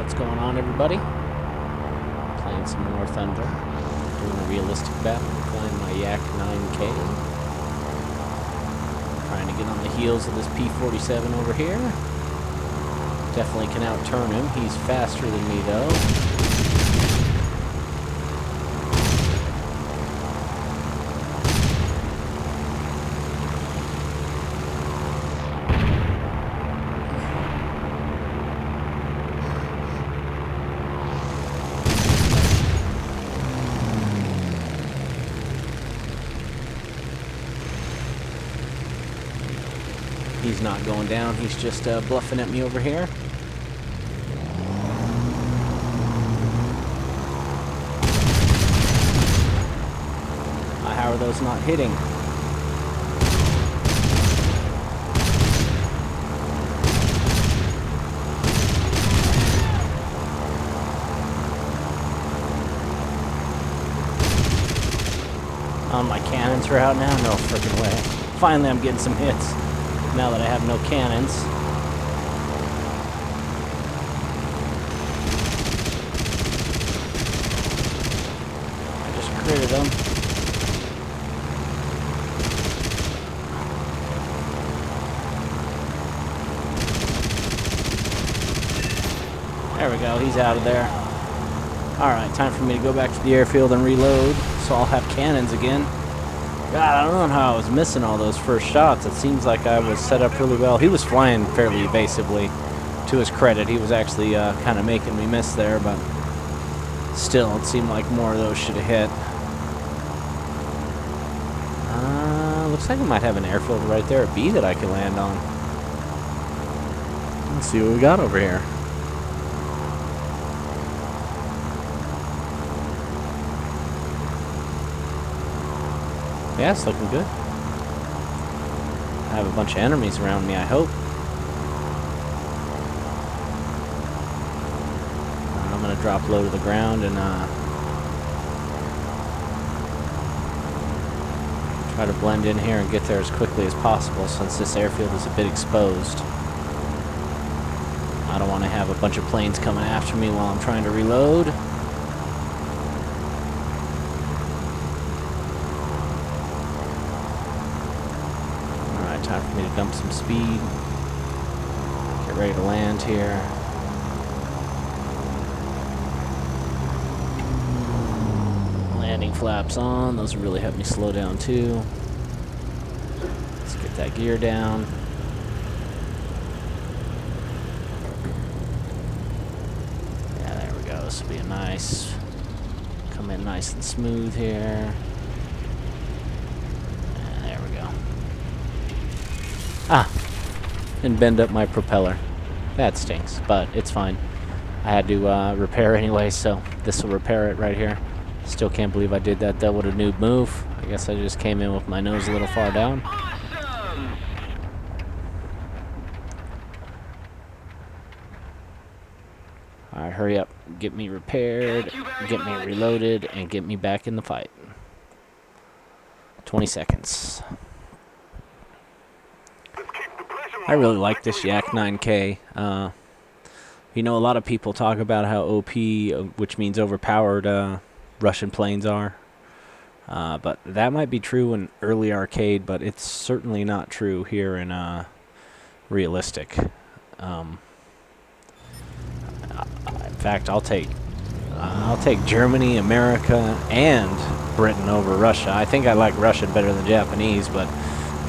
What's going on, everybody? Playing some more Thunder. Doing a realistic battle. Flying my Yak9K. Trying to get on the heels of this P-47 over here. Definitely can outturn him. He's faster than me, though. He's not going down, he's just bluffing at me over here. How are those not hitting? My cannons are out now? No freaking way. Finally I'm getting some hits. Now that I have no cannons. I just critted them. There we go, he's out of there. Alright, time for me to go back to the airfield and reload, so I'll have cannons again. God, I don't know how I was missing all those first shots. It seems like I was set up really well. He was flying fairly evasively. To his credit, he was actually kind of making me miss there, but still, it seemed like more of those should have hit. Looks like we might have an airfield right there, a B that I can land on. Let's see what we got over here. Yeah, it's looking good. I have a bunch of enemies around me, I hope. I'm going to drop low to the ground and try to blend in here and get there as quickly as possible since this airfield is a bit exposed. I don't want to have a bunch of planes coming after me while I'm trying to reload. Time for me to dump some speed. Get ready to land here. Landing flaps on. Those will really help me slow down too. Let's get that gear down. Yeah, there we go. This will be a nice, come in nice and smooth here. Ah, and bend up my propeller. That stinks, but it's fine. I had to repair anyway, so this will repair it right here. Still can't believe I did that though. What a noob move. I guess I just came in with my nose a little far down. Alright, hurry up. Get me repaired, get me reloaded, and get me back in the fight. 20 seconds. I really like this Yak9K. You know, a lot of people talk about how OP, which means overpowered, Russian planes are. But that might be true in early arcade, but it's certainly not true here in realistic. In fact, I'll take Germany, America, and Britain over Russia. I think I like Russian better than Japanese, but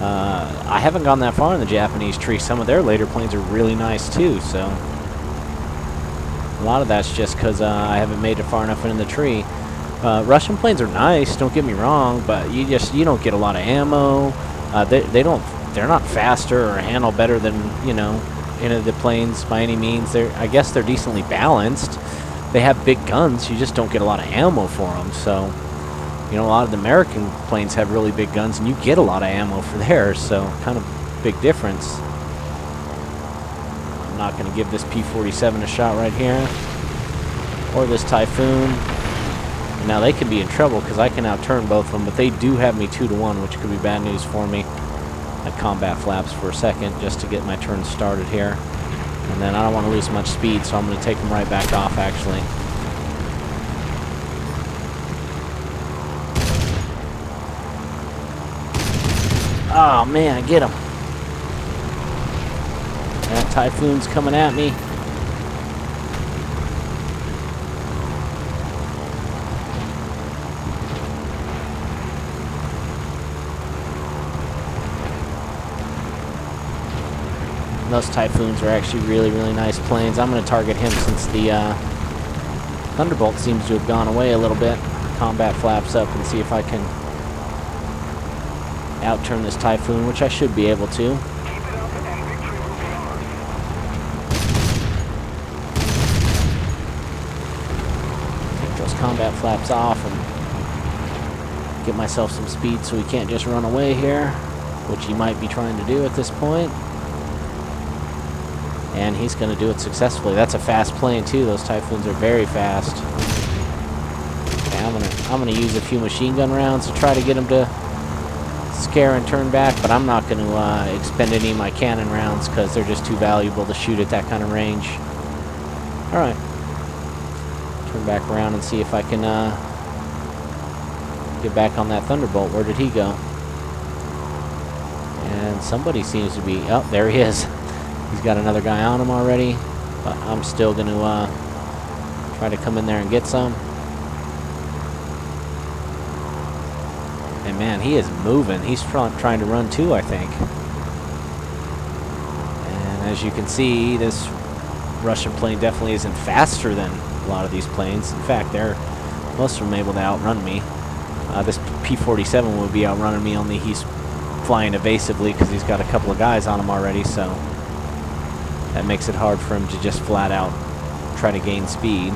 I haven't gone that far in the Japanese tree. Some of their later planes are really nice too, so a lot of that's just because I haven't made it far enough into the tree. Russian planes are nice, don't get me wrong, but you don't get a lot of ammo. They're not faster or handle better than, you know, any of the planes by any means. I guess they're decently balanced. They have big guns, you just don't get a lot of ammo for them, so you know, a lot of the American planes have really big guns, and you get a lot of ammo for theirs, so kind of big difference. I'm not going to give this P-47 a shot right here, or this Typhoon. Now they could be in trouble because I can outturn both of them, but they do have me 2-1, which could be bad news for me. I combat flaps for a second just to get my turn started here. And then I don't want to lose much speed, so I'm going to take him right back off, actually. Oh, man, get him. That Typhoon's coming at me. Those Typhoons are actually really, really nice planes. I'm going to target him since the Thunderbolt seems to have gone away a little bit. Combat flaps up and see if I can outturn this Typhoon, which I should be able to. Take those combat flaps off and get myself some speed so he can't just run away here, which he might be trying to do at this point. And he's going to do it successfully. That's a fast plane too. Those Typhoons are very fast. Okay, I'm gonna use a few machine gun rounds to try to get him to scare and turn back, but I'm not going to expend any of my cannon rounds because they're just too valuable to shoot at that kind of range. All right, turn back around and see if I can get back on that Thunderbolt. Where did he go? And somebody seems to be. Oh, there he is. He's got another guy on him already, but I'm still going to try to come in there and get some. And man, he is moving. He's trying to run too, I think. And as you can see, this Russian plane definitely isn't faster than a lot of these planes. In fact, they're most of them able to outrun me. This P-47 would be outrunning me, only he's flying evasively because he's got a couple of guys on him already, so that makes it hard for him to just flat out try to gain speed.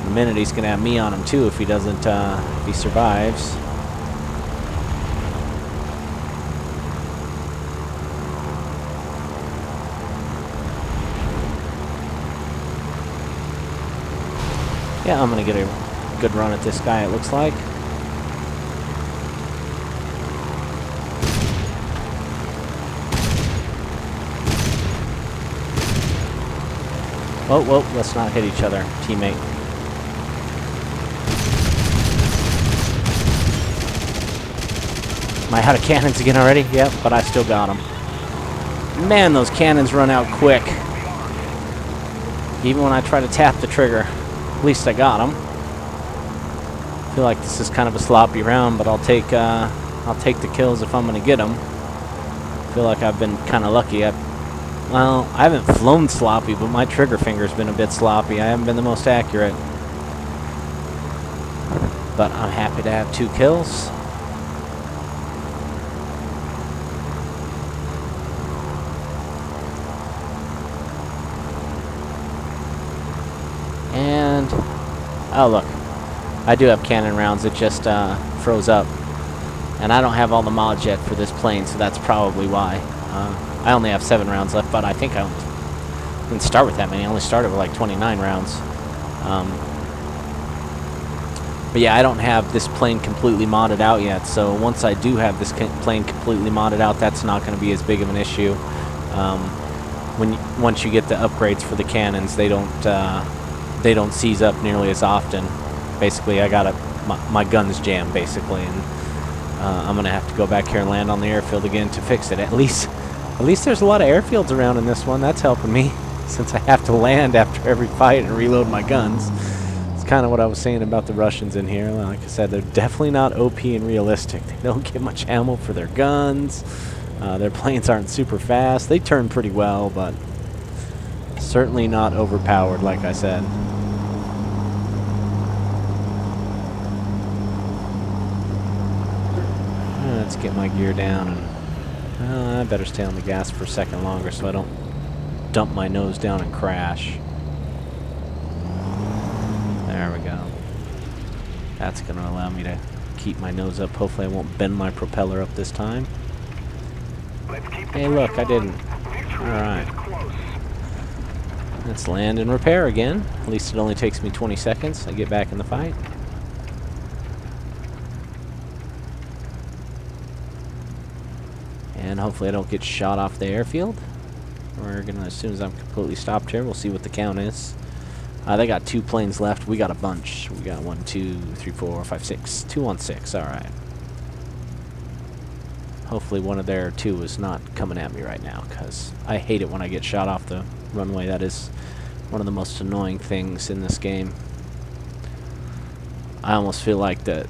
In a minute, he's going to have me on him too if he doesn't, if he survives. Yeah, I'm going to get a good run at this guy, it looks like. Whoa, whoa, let's not hit each other, teammate. Am I out of cannons again already? Yep, but I still got them. Man, those cannons run out quick. Even when I try to tap the trigger. At least I got them. I feel like this is kind of a sloppy round, but I'll take the kills if I'm going to get them. I feel like I've been kind of lucky. Well, I haven't flown sloppy, but my trigger finger's been a bit sloppy. I haven't been the most accurate. But I'm happy to have 2 kills. And, oh look, I do have cannon rounds. It just froze up. And I don't have all the mods yet for this plane, so that's probably why. I only have 7 rounds left, but I think I didn't start with that many. I only started with like 29 rounds. But yeah, I don't have this plane completely modded out yet, so once I do have this plane completely modded out, that's not going to be as big of an issue. Once you get the upgrades for the cannons, they don't seize up nearly as often. Basically, I got my guns jammed, basically, and I'm going to have to go back here and land on the airfield again to fix it. At least there's a lot of airfields around in this one. That's helping me, since I have to land after every fight and reload my guns. It's kind of what I was saying about the Russians in here. Like I said, they're definitely not OP and realistic. They don't get much ammo for their guns. Their planes aren't super fast. They turn pretty well, but certainly not overpowered, like I said. Let's get my gear down, and I better stay on the gas for a second longer so I don't dump my nose down and crash. There we go. That's going to allow me to keep my nose up. Hopefully I won't bend my propeller up this time. Hey look, I didn't. Alright. Let's land and repair again. At least it only takes me 20 seconds. I get back in the fight. And hopefully I don't get shot off the airfield. We're gonna, as soon as I'm completely stopped here, we'll see what the count is. They got 2 planes left. We got a bunch. We got 1, 2, 3, 4, 5, 6. 2 on 6. All right. Hopefully one of their 2 is not coming at me right now, because I hate it when I get shot off the runway. That is one of the most annoying things in this game. I almost feel like that.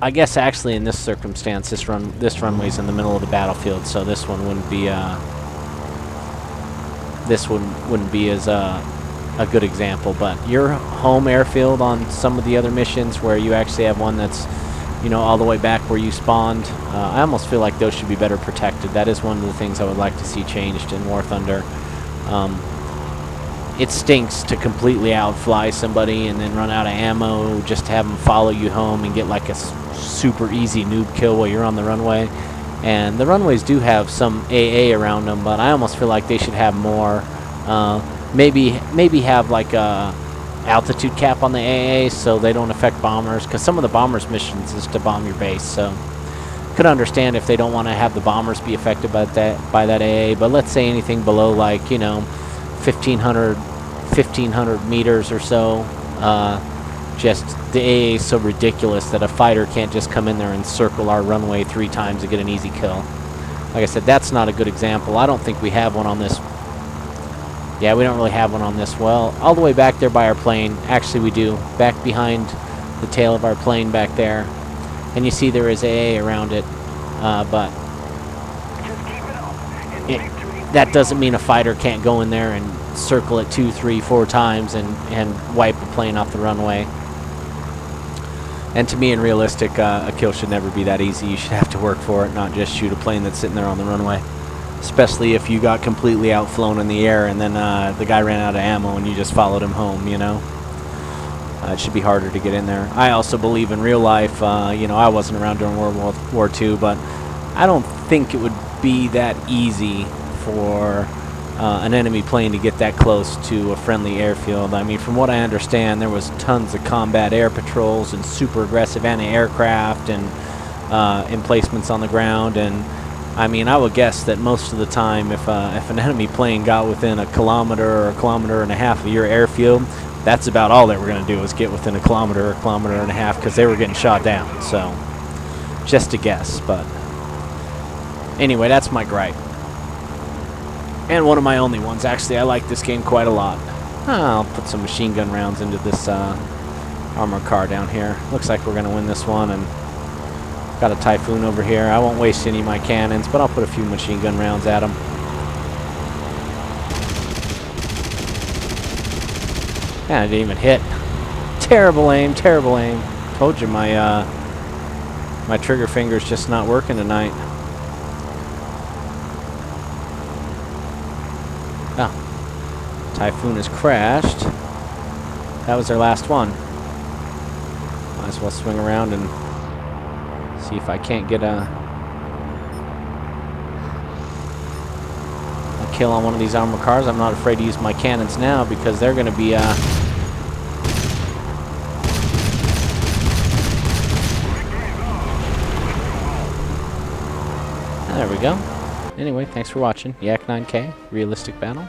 I guess actually in this circumstance, this runway's in the middle of the battlefield, so this one wouldn't be as a good example. But your home airfield on some of the other missions, where you actually have one that's, you know, all the way back where you spawned, I almost feel like those should be better protected. That is one of the things I would like to see changed in WarThunder. It stinks to completely outfly somebody and then run out of ammo just to have them follow you home and get like a super easy noob kill while you're on the runway. And the runways do have some AA around them, but I almost feel like they should have more. Maybe have like a altitude cap on the AA so they don't affect bombers, because some of the bombers' missions is to bomb your base. So could understand if they don't want to have the bombers be affected by that AA. But let's say anything below, like, you know, 1,500 meters or so. Just the AA is so ridiculous that a fighter can't just come in there and circle our runway 3 times to get an easy kill. Like I said, that's not a good example. I don't think we have one on this. Yeah, we don't really have one on this. Well, all the way back there by our plane. Actually, we do. Back behind the tail of our plane back there. And you see there is AA around it. But that doesn't mean a fighter can't go in there and circle it 2, 3, 4 times and wipe a plane off the runway. And to me, in realistic, a kill should never be that easy. You should have to work for it, not just shoot a plane that's sitting there on the runway. Especially if you got completely outflown in the air and then the guy ran out of ammo and you just followed him home, you know. It should be harder to get in there. I also believe in real life, you know, I wasn't around during World War II, but I don't think it would be that easy for an enemy plane to get that close to a friendly airfield. I mean, from what I understand, there was tons of combat air patrols and super aggressive anti-aircraft and emplacements on the ground. And I mean, I would guess that most of the time, if an enemy plane got within a kilometer or a kilometer and a half of your airfield, that's about all they were going to do, is get within a kilometer or a kilometer and a half, because they were getting shot down. So, just a guess. But anyway, that's my gripe. And one of my only ones. Actually, I like this game quite a lot. I'll put some machine gun rounds into this armored car down here. Looks like we're going to win this one. And got a Typhoon over here. I won't waste any of my cannons, but I'll put a few machine gun rounds at them. Yeah, I didn't even hit. Terrible aim, terrible aim. Told you my my trigger finger's just not working tonight. Oh, Typhoon has crashed. That was their last one. Might as well swing around and see if I can't get a kill on one of these armored cars. I'm not afraid to use my cannons now, because they're going to be there we go. Anyway, thanks for watching. Yak9K, Realistic Battle.